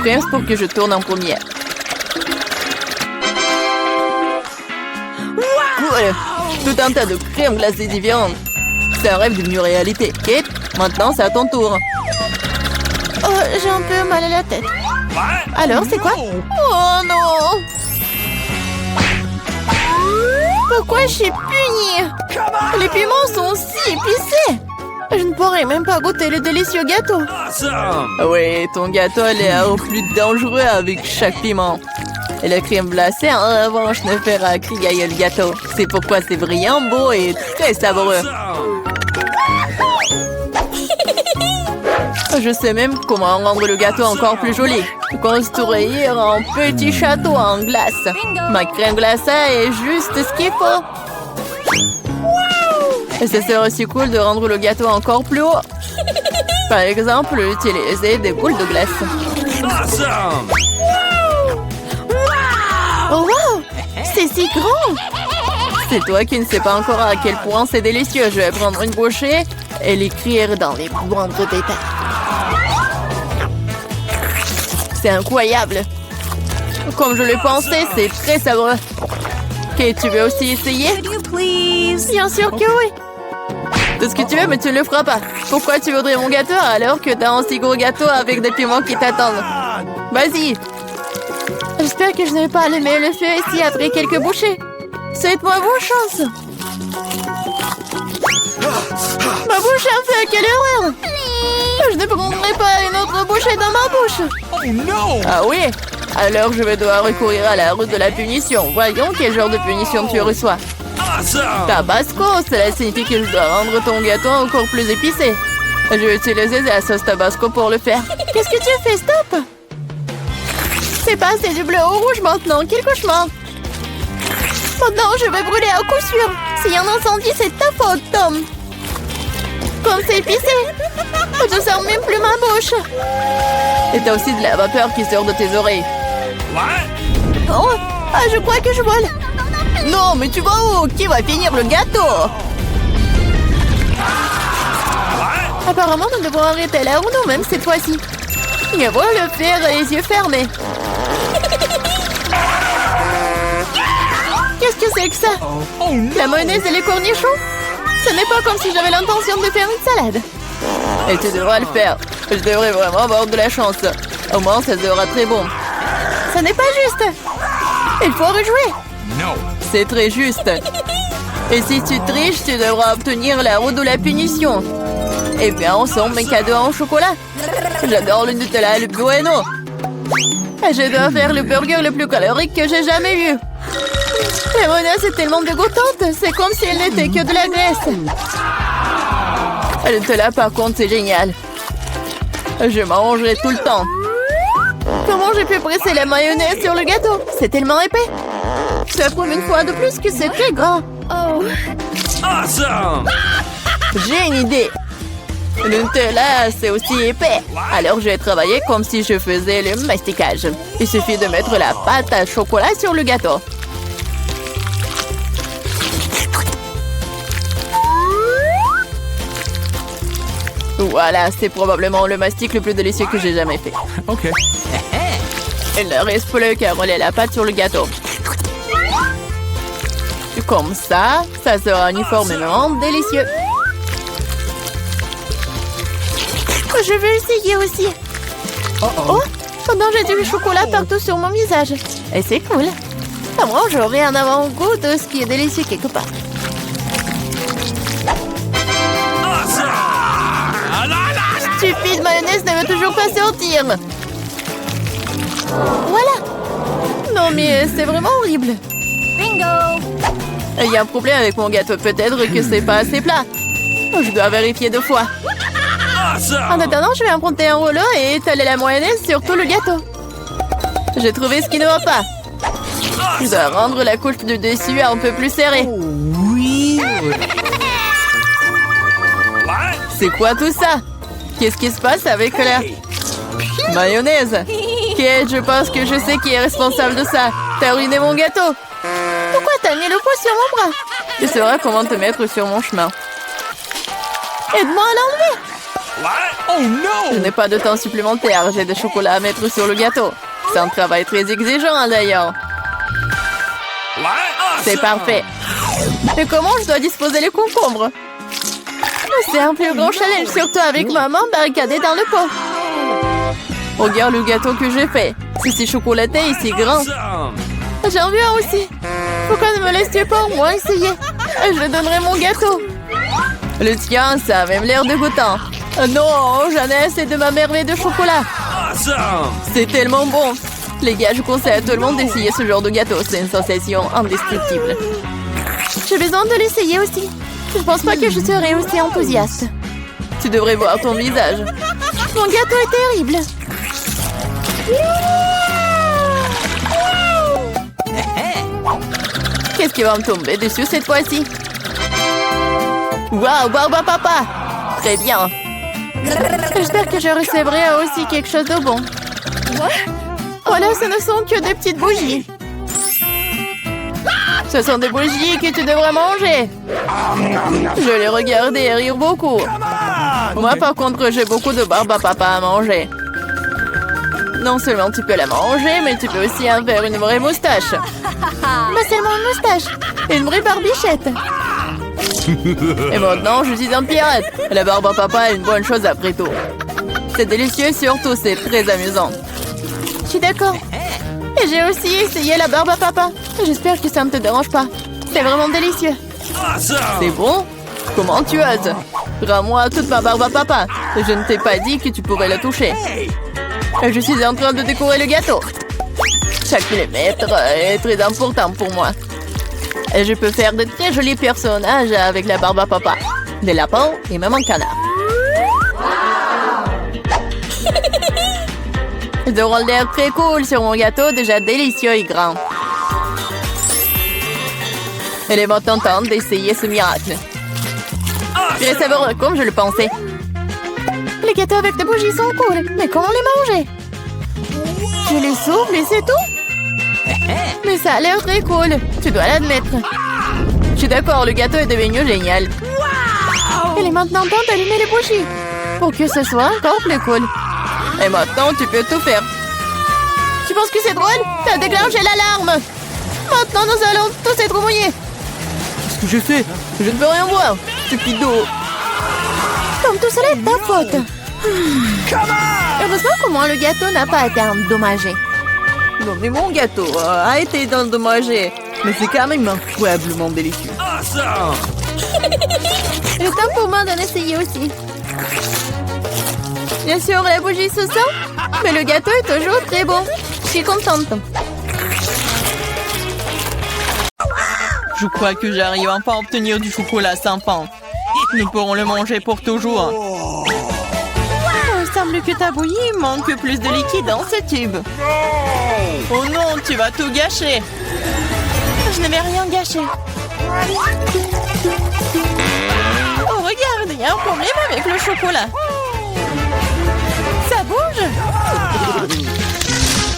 Pense pour que je tourne en premier. Cool. Tout un tas de crèmes glacées différentes. C'est un rêve devenu réalité. Kate, maintenant c'est à ton tour. Oh, j'ai un peu mal à la tête. Alors, c'est quoi? Oh non! Pourquoi je suis punie? Les piments sont si épicés. Je ne pourrais même pas goûter le délicieux gâteau. Oui, ton gâteau a l'air plus dangereux avec chaque piment. Et la crème glacée, en revanche, ne fera crier le gâteau. C'est pourquoi c'est brillant, beau et très savoureux. Je sais même comment rendre le gâteau encore plus joli. Construire un petit château en glace. Ma crème glacée est juste ce qu'il faut. Et ce serait aussi cool de rendre le gâteau encore plus haut. Par exemple, utiliser des boules de glace. Oh wow! C'est si grand! C'est toi qui ne sais pas encore à quel point c'est délicieux. Je vais prendre une bouchée et l'écrire dans les moindres détails. C'est incroyable. Comme je le pensais, c'est très savoureux. Ok, tu veux aussi essayer? Bien sûr que oui! Tout ce que tu veux, mais tu ne le feras pas. Pourquoi tu voudrais mon gâteau alors que t'as un si gros gâteau avec des piments qui t'attendent? Vas-y! J'espère que je ne vais pas allumer le feu ici après quelques bouchées. Souhaite-moi bonne chance. Ma bouche a fait, quelle erreur! Je ne prendrai pas une autre bouchée dans ma bouche. Ah oui? Alors je vais devoir recourir à la route de la punition. Voyons quel genre de punition tu reçois. Tabasco, cela signifie que je dois rendre ton gâteau encore plus épicé. Je vais utiliser la sauce Tabasco pour le faire. Qu'est-ce que tu fais? Stop! C'est passé du bleu au rouge maintenant. Quel cauchemar! Oh non, je vais brûler à coup sûr. S'il y a un incendie, c'est ta faute, Tom. Comme c'est épicé. Je ne sens même plus ma bouche. Et t'as aussi de la vapeur qui sort de tes oreilles. Oh, ah, je crois que je vole. Non, mais tu vas où? Qui va finir le gâteau? Apparemment, nous devons arrêter la roue nous-mêmes cette fois-ci. Il va le faire les yeux fermés. Qu'est-ce que c'est que ça? La mayonnaise et les cornichons? Ce n'est pas comme si j'avais l'intention de faire une salade. Et tu devras le faire. Je devrais vraiment avoir de la chance. Au moins, ça sera très bon. Ce n'est pas juste. Il faut rejouer. C'est très juste. Et si tu triches, tu devras obtenir la roue de la punition. Eh bien, on sort mes cadeaux en chocolat. J'adore le Nutella et le Bueno. Je dois faire le burger le plus calorique que j'ai jamais vu. La mayonnaise est tellement dégoûtante. C'est comme si elle n'était que de la graisse. Le Nutella, par contre, c'est génial. Je mangerai tout le temps. Comment j'ai pu presser la mayonnaise sur le gâteau? C'est tellement épais. Ça prouve une fois de plus que c'est très gras. Oh. J'ai une idée. Le Nutella, c'est aussi épais. Alors, je vais travailler comme si je faisais le masticage. Il suffit de mettre la pâte à chocolat sur le gâteau. Voilà, c'est probablement le mastic le plus délicieux que j'ai jamais fait. Ok. Il ne reste plus qu'à rouler la pâte sur le gâteau. Comme ça, ça sera uniformément délicieux. Je veux essayer aussi. Oh, pendant j'ai du chocolat partout sur mon visage. Et c'est cool. À moi, j'aurai un avant-goût de ce qui est délicieux quelque part. Stupide mayonnaise ne veut toujours pas sortir. Voilà. Non mais c'est vraiment horrible. Bingo. Il y a un problème avec mon gâteau. Peut-être que c'est pas assez plat. Je dois vérifier 2 fois. En attendant, je vais emprunter un rouleau et étaler la mayonnaise sur tout le gâteau. J'ai trouvé ce qui ne va pas. Je dois rendre la couche de dessus un peu plus serrée. Oui. C'est quoi tout ça? Qu'est-ce qui se passe avec la mayonnaise? Kate, je pense que je sais qui est responsable de ça. T'as ruiné mon gâteau. Pourquoi t'as mis le poids sur mon bras? Tu sauras comment te mettre sur mon chemin. Aide-moi à l'enlever. Oh no! Je n'ai pas de temps supplémentaire. J'ai des chocolats à mettre sur le gâteau. C'est un travail très exigeant, d'ailleurs. C'est parfait. Mais comment je dois disposer les concombres? C'est un plus grand challenge, surtout avec maman barricadée dans le pot. Regarde le gâteau que j'ai fait. C'est si chocolaté et si grand. J'en veux un aussi. Pourquoi ne me laisses-tu pas au moins essayer? Je donnerai mon gâteau. Le tien, ça a même l'air dégoûtant. Non, j'en ai assez de ma merveille de chocolat. C'est tellement bon. Les gars, je conseille à tout le monde d'essayer ce genre de gâteau. C'est une sensation indescriptible. J'ai besoin de l'essayer aussi. Je pense pas que je serai aussi enthousiaste. Tu devrais voir ton visage. Mon gâteau est terrible. Qu'est-ce qui va me tomber dessus cette fois-ci? Waouh, Barba Papa! Très bien. J'espère que je recevrai aussi quelque chose de bon. Voilà, ce ne sont que des petites bougies. Ce sont des bougies que tu devrais manger. Je les regardais et rire beaucoup. Moi, par contre, j'ai beaucoup de Barba Papa à manger. Non seulement tu peux la manger, mais tu peux aussi en faire une vraie moustache. Mais seulement une moustache. Une vraie barbichette. Et maintenant, je suis un pirate. La Barba Papa est une bonne chose après tout. C'est délicieux, surtout c'est très amusant. Je suis d'accord. Et j'ai aussi essayé la barbe à papa. J'espère que ça ne te dérange pas. C'est vraiment délicieux. C'est bon? Comment tu oses? Rends-moi toute ma barbe à papa. Je ne t'ai pas dit que tu pourrais la toucher. Et je suis en train de décorer le gâteau. Chaque millimètre est très important pour moi. Et je peux faire de très jolis personnages avec la barbe à papa. Des lapins et même un canard. Ils auront l'air très cool sur mon gâteau, déjà délicieux et grand. Il est maintenant temps d'essayer ce miracle. Je les savoureux comme je le pensais. Les gâteaux avec des bougies sont cool, mais comment les manger? Je les souffle et c'est tout? Mais ça a l'air très cool, tu dois l'admettre. Je suis d'accord, le gâteau est devenu génial. Il est maintenant temps d'allumer les bougies, pour que ce soit encore plus cool. Et maintenant, tu peux tout faire. Tu penses que c'est drôle? T'as déclenché l'alarme. Maintenant, nous allons tous être mouillés. Qu'est-ce que je fais? Je ne peux rien voir. Stupido. Comme tout cela est ta faute. Heureusement qu'au moins le gâteau n'a pas été endommagé. Non, mais mon gâteau a été endommagé. Mais c'est quand même incroyablement délicieux. Il est temps pour moi d'en essayer aussi. Bien sûr, la bougie se sent, mais le gâteau est toujours très bon. Je suis contente. Je crois que j'arrive enfin à obtenir du chocolat sympa. Nous pourrons le manger pour toujours. Il semble que ta bouillie manque plus de liquide dans ce tube. Oh non, tu vas tout gâcher. Je ne vais rien gâcher. Oh, regarde, il y a un problème avec le chocolat. Ça bouge?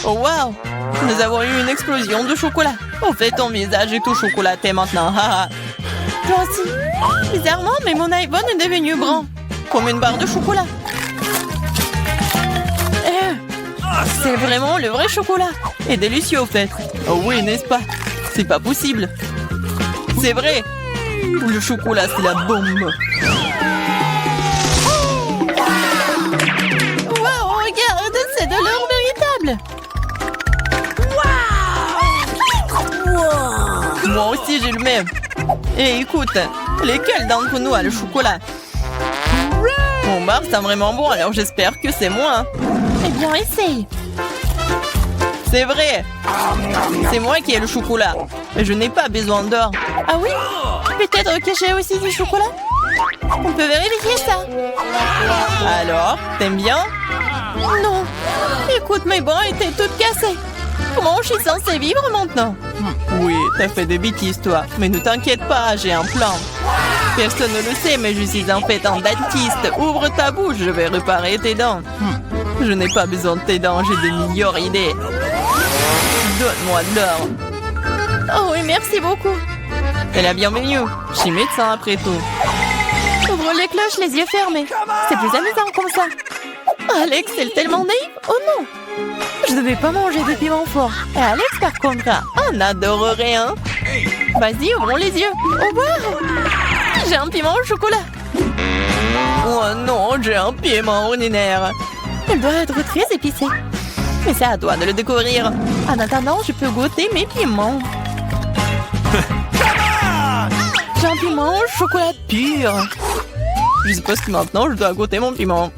Oh wow! Nous avons eu une explosion de chocolat. En fait, ton visage est tout chocolaté maintenant. Toi aussi. Bizarrement, mais mon iPhone est devenu brun. Comme une barre de chocolat. C'est vraiment le vrai chocolat. Et délicieux au fait. Oh oui, n'est-ce pas? C'est pas possible. C'est vrai. Le chocolat, c'est la bombe. C'est de l'or véritable. Wow! Moi aussi, j'ai le même. Et écoute, lesquels d'entre nous a le chocolat? Mon bar, c'est vraiment bon, alors j'espère que c'est moi. Eh bien, essaye. C'est vrai. C'est moi qui ai le chocolat. Mais je n'ai pas besoin d'or. Ah oui? Peut-être que j'ai aussi du chocolat? On peut vérifier ça. Alors, t'aimes bien? Non. Écoute, mes bras étaient toutes cassées. Comment je suis censée vivre maintenant? Oui, t'as fait des bêtises, toi. Mais ne t'inquiète pas, j'ai un plan. Personne ne le sait, mais je suis en fait un dentiste. Ouvre ta bouche, je vais réparer tes dents. Je n'ai pas besoin de tes dents, j'ai des meilleures idées. Donne-moi de l'or. Oh oui, merci beaucoup. Et la bienvenue. Je suis médecin après tout. Ouvre les cloches, les yeux fermés. C'est plus amusant comme ça. Alex, elle est tellement naïve. Oh non. Je devais pas manger de piment fort. Et Alex, par contre, on adorerait, hein. Vas-y, ouvrons les yeux. Au revoir. J'ai un piment au chocolat. Oh non, j'ai un piment ordinaire. Il doit être très épicé. Mais c'est à toi de le découvrir. En attendant, je peux goûter mes piments. J'ai un piment au chocolat pur. Je suppose que maintenant, je dois goûter mon piment.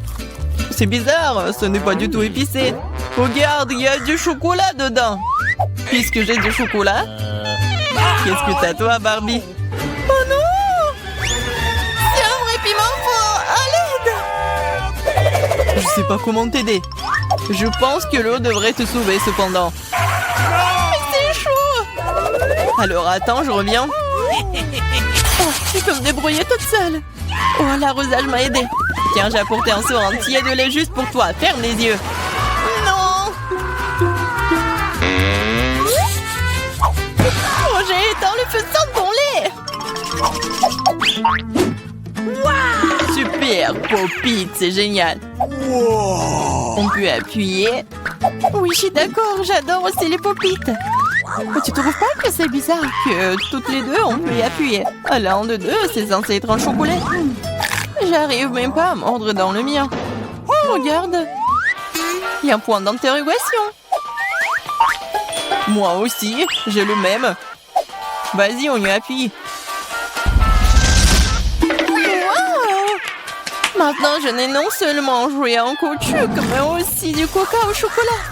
C'est bizarre, ce n'est pas du tout épicé. Regarde, il y a du chocolat dedans. Puisque j'ai du chocolat, qu'est-ce que t'as toi, Barbie? Oh non! C'est un vrai piment fort! À l'aide! Je sais pas comment t'aider. Je pense que l'eau devrait te sauver cependant. Mais c'est chaud! Alors attends, je reviens. Oh, je peux me débrouiller toute seule. Oh, l'arrosage m'a aidé. Tiens, j'ai apporté un seau entier de lait juste pour toi. Ferme les yeux. Non! Oh, j'ai éteint le feu sans ton lait! Wow! Super, Pop-It, c'est génial. Wow. On peut appuyer. Oui, je suis d'accord, j'adore aussi les Pop-It. Mais tu trouves pas que c'est bizarre que toutes les deux, on peut y appuyer? L'un de deux, c'est censé être un chocolat. J'arrive même pas à mordre dans le mien. Regarde. Il y a un point d'interrogation. Moi aussi, j'ai le même. Vas-y, on y appuie. Wow! Maintenant, je n'ai non seulement joué en caoutchouc, mais aussi du coca au chocolat.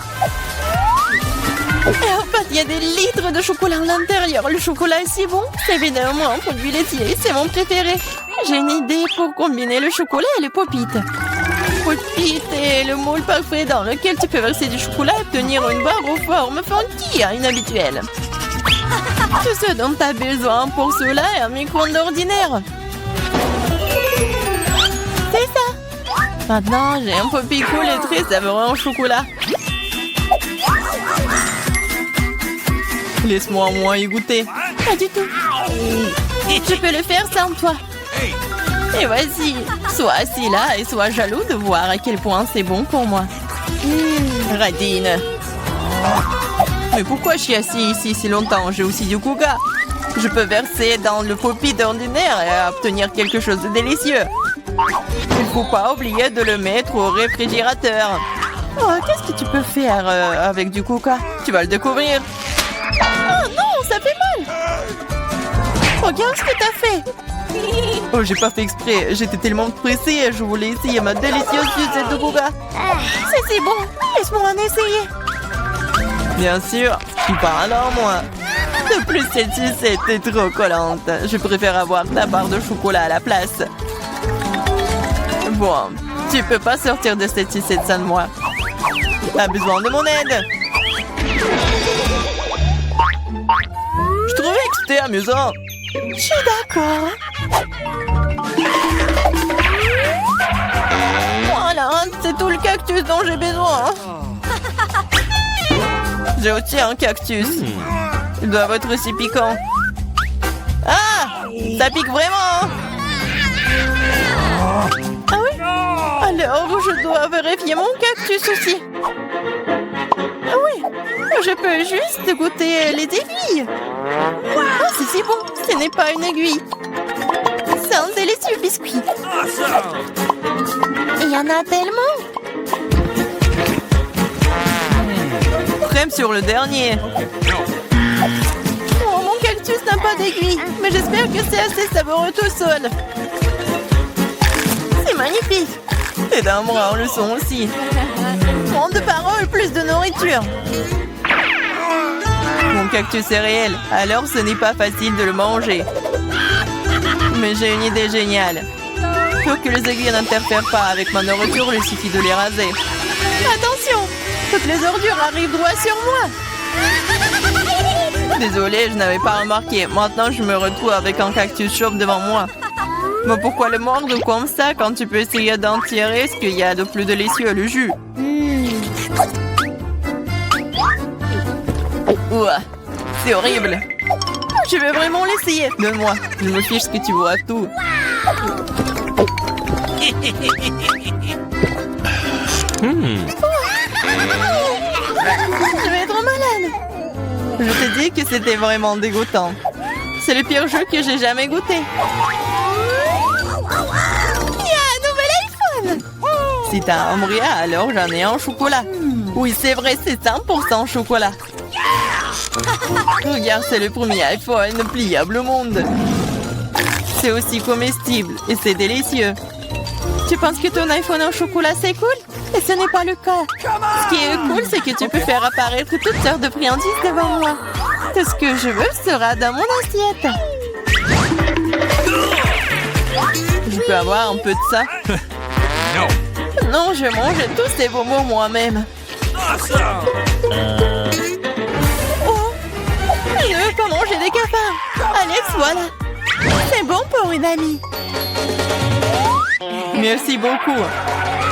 Et en fait, il y a des litres de chocolat à l'intérieur. Le chocolat est si bon. C'est évidemment un produit laitier. C'est mon préféré. J'ai une idée pour combiner le chocolat et le Pop-It. Pop-It est le moule parfait dans lequel tu peux verser du chocolat et obtenir une barre aux formes funky, inhabituelles. Tout ce dont tu as besoin pour cela est un micro-ondes ordinaire. C'est ça. Maintenant, j'ai un Pop-It cool et très savoureux en chocolat. Laisse-moi au moins y goûter. Pas du tout. Je peux le faire sans toi. Et vas-y, sois assis là et sois jaloux de voir à quel point c'est bon pour moi. Radine. Mais pourquoi je suis assis ici si longtemps? J'ai aussi du coca. Je peux verser dans le Pop-It ordinaire et obtenir quelque chose de délicieux. Il ne faut pas oublier de le mettre au réfrigérateur. Oh, qu'est-ce que tu peux faire avec du coca? Tu vas le découvrir. Oh non, ça fait mal. Regarde ce que t'as fait. Oh, j'ai pas fait exprès. J'étais tellement pressée. Je voulais essayer ma délicieuse sucette de coca. C'est si bon. Laisse-moi en essayer. Bien sûr. Tu parles en moi. De plus, cette sucette est trop collante. Je préfère avoir ta barre de chocolat à la place. Bon, tu peux pas sortir de cette sucette sans moi. T'as besoin de mon aide. Je trouvais que c'était amusant. Je suis d'accord. Voilà, c'est tout le cactus dont j'ai besoin. J'ai aussi un cactus. Ils doivent être aussi piquants. Ah! Ça pique vraiment! Ah oui? Alors, je dois vérifier mon cactus aussi. Ah oui, je peux juste goûter les aiguilles. Oh, c'est si bon, ce n'est pas une aiguille. C'est un délicieux biscuit. Il y en a tellement. Crème sur le dernier. Oh, mon cactus n'a pas d'aiguille, mais j'espère que c'est assez savoureux tout seul. C'est magnifique. Et d'un bras, le sont aussi. Moins de paroles, plus de nourriture. Mon cactus est réel, alors ce n'est pas facile de le manger. Mais j'ai une idée géniale. Pour que les aiguilles n'interfèrent pas avec ma nourriture, il suffit de les raser. Attention! Toutes les ordures arrivent droit sur moi. Désolée, je n'avais pas remarqué. Maintenant, je me retrouve avec un cactus chauve devant moi. Mais pourquoi le mordre comme ça quand tu peux essayer d'en tirer ce qu'il y a de plus délicieux, le jus? Ouah, c'est horrible. Je vais vraiment l'essayer. Donne-moi, je me fiche ce que tu vois tout. Je vais être malade. Je te dis que c'était vraiment dégoûtant. C'est le pire jeu que j'ai jamais goûté. Il y a un nouvel iPhone. Si t'as un bria, alors j'en ai un au chocolat. Oui, c'est vrai, c'est 100% chocolat. Regarde, c'est le premier iPhone pliable au monde. C'est aussi comestible et c'est délicieux. Tu penses que ton iPhone en chocolat, c'est cool? Et ce n'est pas le cas. Ce qui est cool, c'est que tu peux faire apparaître toutes sortes de friandises devant moi. Tout ce que je veux sera dans mon assiette. Je peux avoir un peu de ça? Non, je mange tous ces bonbons moi-même. Oh, je ne veux pas manger des cafards. Alex, voilà. C'est bon pour une amie. Merci beaucoup.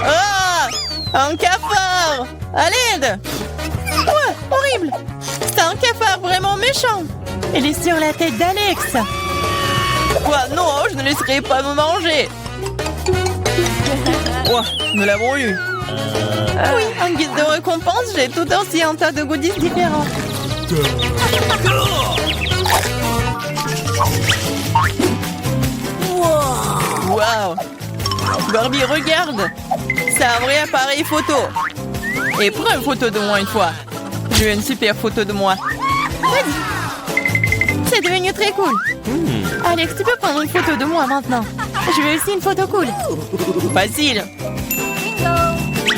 Ah! Un cafard! À l'aide! Ouais, horrible! C'est un cafard vraiment méchant! Il est sur la tête d'Alex! Quoi? Non, je ne laisserai pas me manger! Ouais, nous l'avons eu! Oui, en guise de récompense, j'ai tout aussi un tas de goodies différents. Wow! Barbie, regarde! C'est un vrai appareil photo! Et prends une photo de moi une fois! Je veux une super photo de moi! Vas-y! C'est devenu très cool! Alex, tu peux prendre une photo de moi maintenant! Je veux aussi une photo cool! Facile!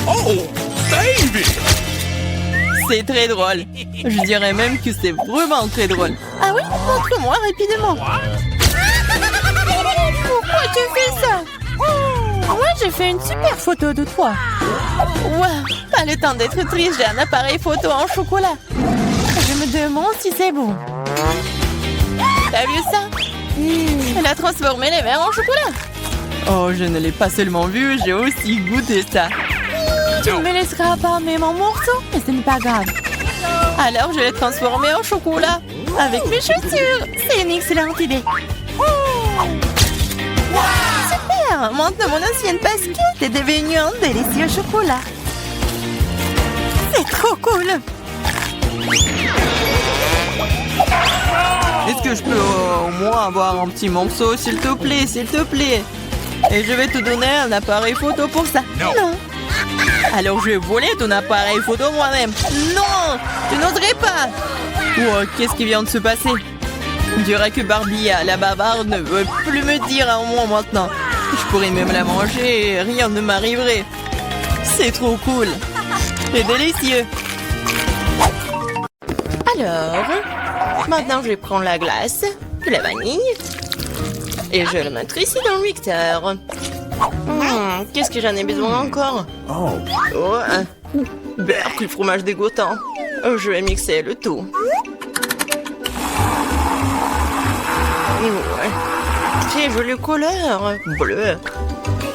Oh, baby! C'est très drôle! Je dirais même que c'est vraiment très drôle! Ah oui? Montre-moi rapidement! Pourquoi tu fais ça? Moi, j'ai fait une super photo de toi. Wow, pas le temps d'être triste, j'ai un appareil photo en chocolat. Je me demande si c'est bon. T'as vu ça? Elle a transformé les verres en chocolat. Oh, je ne l'ai pas seulement vu, j'ai aussi goûté ça. Tu ne me laisseras pas même en morceaux, mais ce n'est pas grave. Alors, je l'ai transformé en chocolat avec mes chaussures. C'est une excellente idée. Super! Maintenant, mon ancienne basket est devenue un délicieux chocolat. C'est trop cool! Est-ce que je peux au moins avoir un petit morceau, s'il te plaît, s'il te plaît? Et je vais te donner un appareil photo pour ça. Non! Alors je vais voler ton appareil photo moi-même. Non! Tu n'oserais pas! Wow, qu'est-ce qui vient de se passer? On dirait que Barbie, la bavarde, ne veut plus me dire un mot maintenant. Je pourrais même la manger et rien ne m'arriverait. C'est trop cool. C'est délicieux. Alors, maintenant je vais prendre la glace, la vanille, et je le mettrai ici dans le mixeur. Qu'est-ce que j'en ai besoin encore? Beurre, du fromage dégoûtant. Je vais mixer le tout. Ouais. Très joli couleur. Bleu.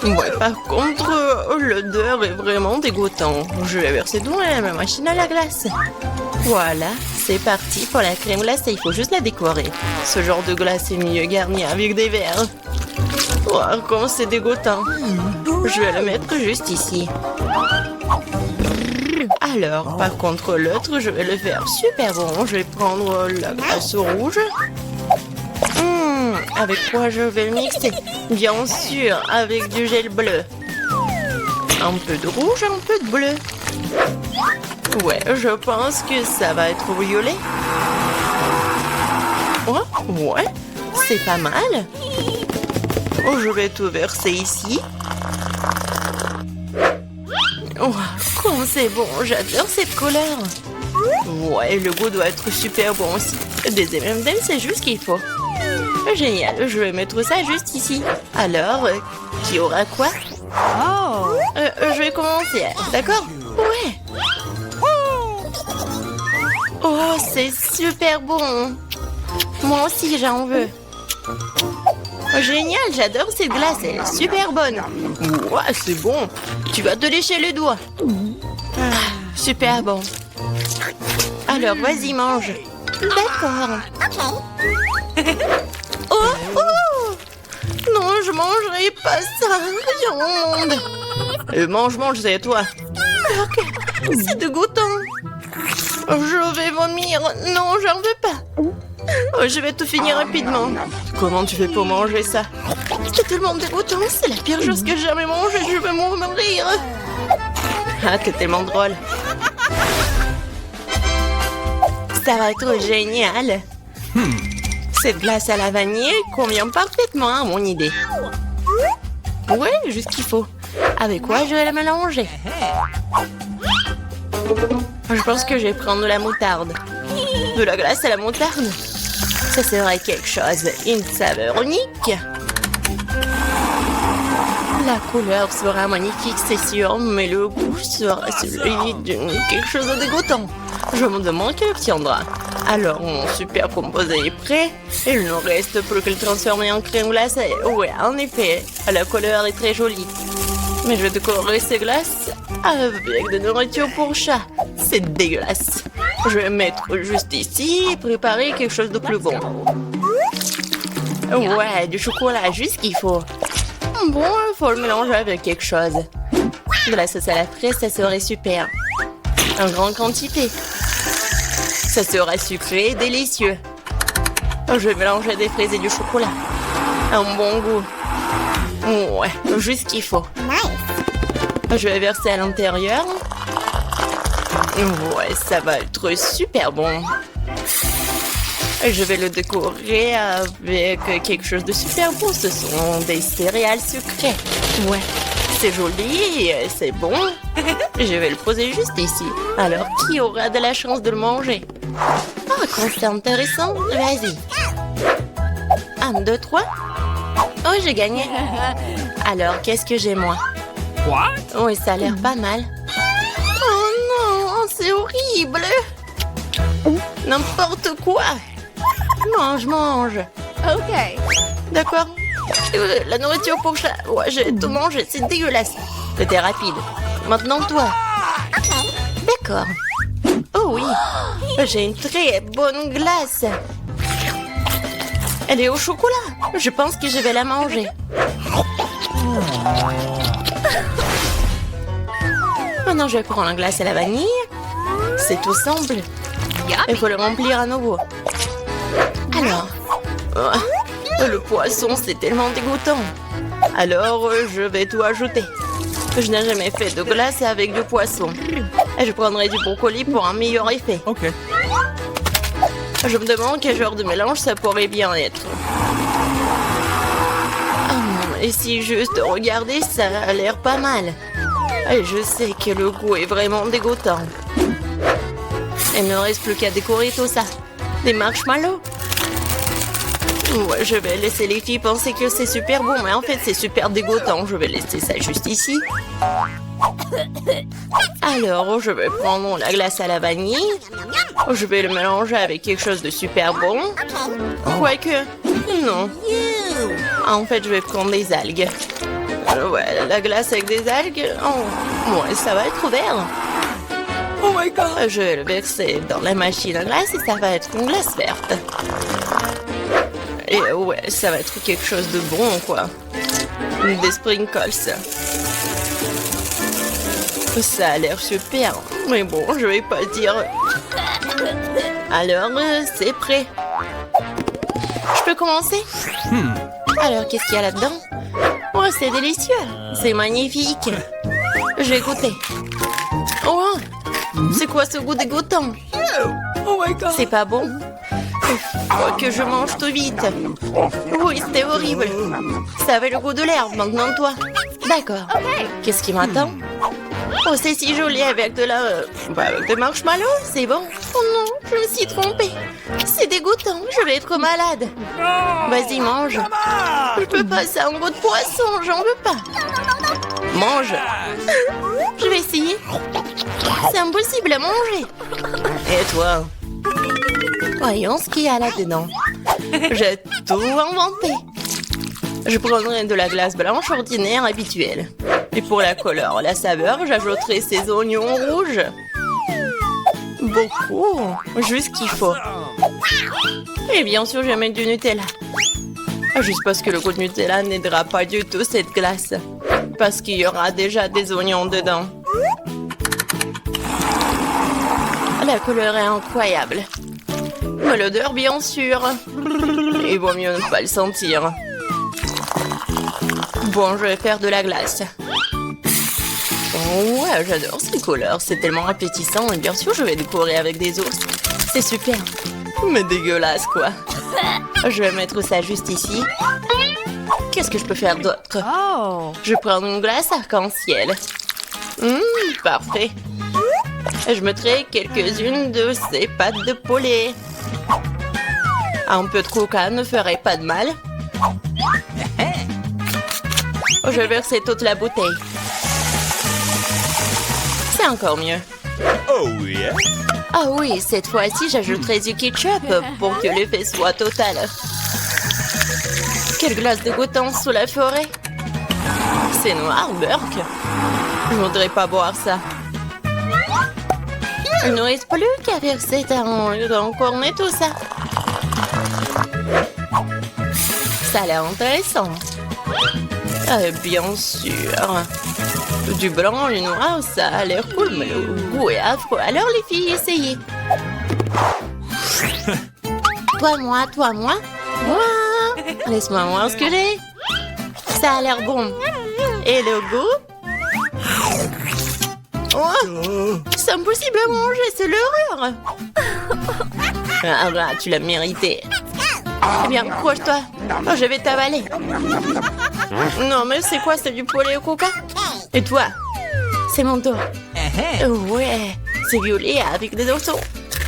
Ouais, par contre, l'odeur est vraiment dégoûtante. Je vais verser dans la machine à la glace. Voilà, c'est parti pour la crème glacée. Il faut juste la décorer. Ce genre de glace est mieux garni avec des verres. Oh, comment c'est dégoûtant. Je vais le mettre juste ici. Alors, par contre, l'autre, je vais le faire super bon. Je vais prendre la glace rouge. Avec quoi je vais le mixer? Bien sûr, avec du gel bleu. Un peu de rouge, un peu de bleu. Ouais, je pense que ça va être violet. Oh, ouais, c'est pas mal. Oh, je vais tout verser ici. Oh, comme c'est bon, j'adore cette couleur. Ouais, le goût doit être super bon aussi. Des M&M's, c'est juste ce qu'il faut. Génial, je vais mettre ça juste ici. Alors, qui aura quoi? Je vais commencer, d'accord? Ouais. Oh, c'est super bon. Moi aussi, j'en veux. Génial, j'adore cette glace, elle est super bonne. Ouais, c'est bon. Tu vas te lécher les doigts. Super bon. Alors, vas-y, mange. D'accord. Oh, oh! Non, je mangerai pas ça. Rien au monde. Mange, c'est toi. Ok, c'est dégoûtant. Je vais vomir. Non, j'en veux pas. Oh, je vais tout finir rapidement. Comment tu fais pour manger ça? C'est tellement dégoûtant. C'est la pire chose que j'ai jamais mangée. Je vais mourir. Ah, t'es tellement drôle. Ça va être génial. Cette glace à la vanille convient parfaitement à mon idée. Ouais, juste ce qu'il faut. Avec quoi je vais la mélanger? Je pense que je vais prendre de la moutarde. De la glace à la moutarde? Ça serait quelque chose. Une saveur unique. La couleur sera magnifique, c'est sûr, mais le goût sera celui de quelque chose de dégoûtant. Je me demande qui l'obtiendra. Alors, mon super composé est prêt. Il ne reste plus que le transformer en crème glacée. Ouais, en effet, la couleur est très jolie. Mais je vais décorer ces glaces avec de nourriture pour chat. C'est dégueulasse. Je vais mettre juste ici et préparer quelque chose de plus bon. Ouais, du chocolat, juste ce qu'il faut. Bon, il faut le mélanger avec quelque chose. De la sauce à la fraise, ça serait super. En grande quantité. Ça sera sucré et délicieux. Je vais mélanger des fraises et du chocolat. Un bon goût. Ouais, juste ce qu'il faut. Je vais verser à l'intérieur. Ouais, ça va être super bon. Je vais le décorer avec quelque chose de super bon. Ce sont des céréales sucrées. Ouais, c'est joli, c'est bon. Je vais le poser juste ici. Alors, qui aura de la chance de le manger? Ah, quand c'est intéressant, vas-y. 1, 2, 3. Oh, j'ai gagné. Alors, qu'est-ce que j'ai, moi? Oui, ça a l'air pas mal. Oh non, c'est horrible. N'importe quoi. Mange. Ok. D'accord. La nourriture pour chat. Ouais, j'ai tout mangé, c'est dégueulasse. C'était rapide. Maintenant, toi. D'accord. Oh oui. J'ai une très bonne glace. Elle est au chocolat. Je pense que je vais la manger. Maintenant, je vais prendre la glace à la vanille. C'est tout simple. Il faut le remplir à nouveau. Alors, le poisson, c'est tellement dégoûtant. Alors, je vais tout ajouter. Je n'ai jamais fait de glace avec du poisson. Et je prendrai du brocoli pour un meilleur effet. Ok. Je me demande quel genre de mélange ça pourrait bien être. Et si juste regarder, ça a l'air pas mal. Et je sais que le goût est vraiment dégoûtant. Il ne me reste plus qu'à décorer tout ça. Des marshmallows. Ouais, je vais laisser les filles penser que c'est super bon, mais en fait c'est super dégoûtant. Je vais laisser ça juste ici. Alors, je vais prendre la glace à la vanille. Je vais le mélanger avec quelque chose de super bon. Quoique, non. En fait, je vais prendre des algues. Ouais, la glace avec des algues, oh, ouais, ça va être vert. Oh my god! Je vais le verser dans la machine à glace et ça va être une glace verte. Et ouais, ça va être quelque chose de bon, quoi. Des sprinkles. Ça a l'air super, mais bon, je vais pas dire. Alors, c'est prêt. Je peux commencer? Alors, qu'est-ce qu'il y a là-dedans? Oh, c'est délicieux. C'est magnifique. Je vais goûter. Oh, c'est quoi ce goût dégoûtant? Oh my god. C'est pas bon. Faut que je mange tout vite. Oui, c'était horrible. Ça avait le goût de l'herbe, maintenant toi. D'accord. Qu'est-ce qui m'attend? Oh, c'est si joli avec de la... avec des marshmallows, c'est bon. Oh non, je me suis trompée. C'est dégoûtant, je vais être malade. Vas-y, mange. Je peux pas, c'est un goût de poisson, j'en veux pas. Mange. Je vais essayer. C'est impossible à manger. Et toi? Voyons ce qu'il y a là-dedans. J'ai tout inventé. Je prendrai de la glace blanche ordinaire habituelle. Et pour la couleur, la saveur, j'ajouterai ces oignons rouges. Beaucoup, juste ce qu'il faut. Et bien sûr, je vais mettre du Nutella. Juste parce que le goût de Nutella n'aidera pas du tout cette glace. Parce qu'il y aura déjà des oignons dedans. La couleur est incroyable. Mais l'odeur, bien sûr. Il vaut mieux ne pas le sentir. Bon, je vais faire de la glace. Oh, ouais, j'adore ces couleurs. C'est tellement appétissant. Et bien sûr, je vais décorer avec des ours. C'est super. Mais dégueulasse, quoi. Je vais mettre ça juste ici. Qu'est-ce que je peux faire d'autre? Je prends une glace arc-en-ciel. Parfait. Je mettrai quelques-unes de ces pâtes de poulet. Un peu de coca ne ferait pas de mal. Je vais verser toute la bouteille. C'est encore mieux. Oh yeah. Ah oui, cette fois-ci, j'ajouterai du ketchup pour que l'effet soit total. Quelle glace dégoûtante sous la forêt. C'est noir, Burke. Je voudrais pas boire ça. Il ne reste plus qu'à verser dans cornet tout ça. Ça a l'air intéressant. Bien sûr. Du blanc, le noir, ça a l'air cool, mais le goût est affreux. Alors les filles, essayez. Toi, moi. Moi. Laisse-moi voir ce que j'ai. Ça a l'air bon. Et le goût? Oh, c'est impossible à manger, c'est l'horreur. Ah, tu l'as mérité. Eh bien, couche-toi. Oh, je vais t'avaler. Non, mais c'est quoi? C'est du poulet au coca? Et toi? C'est mon tour. Ouais, c'est violet avec des oiseaux.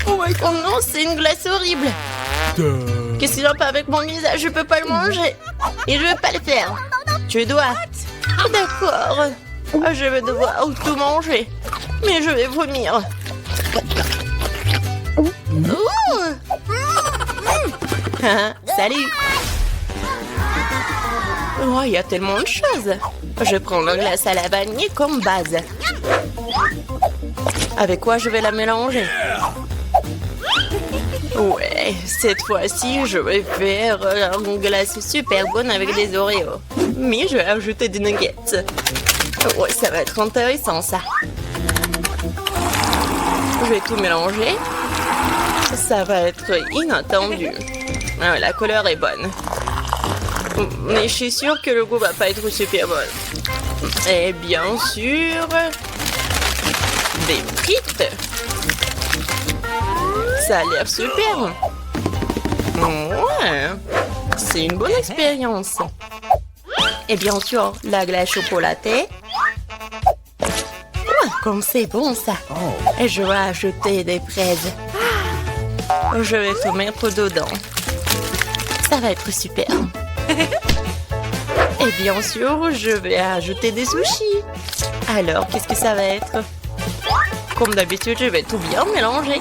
Oh non, c'est une glace horrible. Qu'est-ce qu'il y a pas avec mon visage? Je peux pas le manger. Et je vais pas le faire. Tu dois. D'accord. Je vais devoir tout manger. Mais je vais vomir. Salut. Oh, il y a tellement de choses. Je prends la glace à la vanille comme base. Avec quoi je vais la mélanger? Ouais, cette fois-ci, je vais faire une glace super bonne avec des Oreos. Mais je vais ajouter des nuggets. Ouais, ça va être intéressant, ça. Je vais tout mélanger. Ça va être inattendu. Ah, la couleur est bonne. Mais je suis sûre que le goût va pas être super bon. Et bien sûr, des frites. Ça a l'air super. Ouais, c'est une bonne expérience. Et bien sûr, la glace chocolatée. Comme c'est bon ça. Et je vais ajouter des fraises. Je vais tout mettre dedans. Ça va être super. Et bien sûr, je vais ajouter des sushis. Alors, qu'est-ce que ça va être? Comme d'habitude, je vais tout bien mélanger.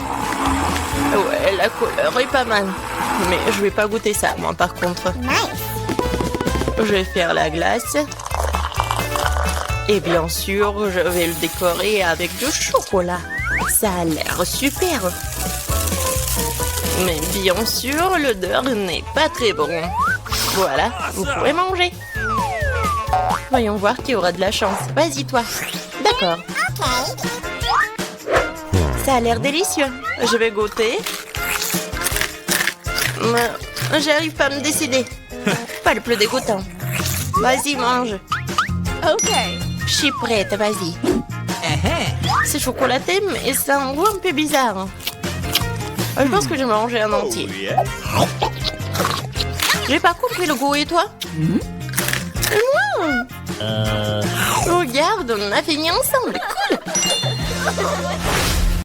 Ouais, la couleur est pas mal. Mais je vais pas goûter ça, moi, par contre. Je vais faire la glace. Et bien sûr, je vais le décorer avec du chocolat. Ça a l'air super. Mais bien sûr, l'odeur n'est pas très bon. Voilà, vous pouvez manger. Voyons voir qui aura de la chance. Vas-y, toi. D'accord. Ça a l'air délicieux. Je vais goûter. Mais j'arrive pas à me décider. Pas le plus dégoûtant. Vas-y, mange. Ok. Je suis prête, vas-y. C'est chocolaté, mais ça a un goût un peu bizarre. Je pense que je vais manger un entier. Oh yeah. J'ai pas compris le goût, et toi? Regarde, on a fini ensemble. Cool.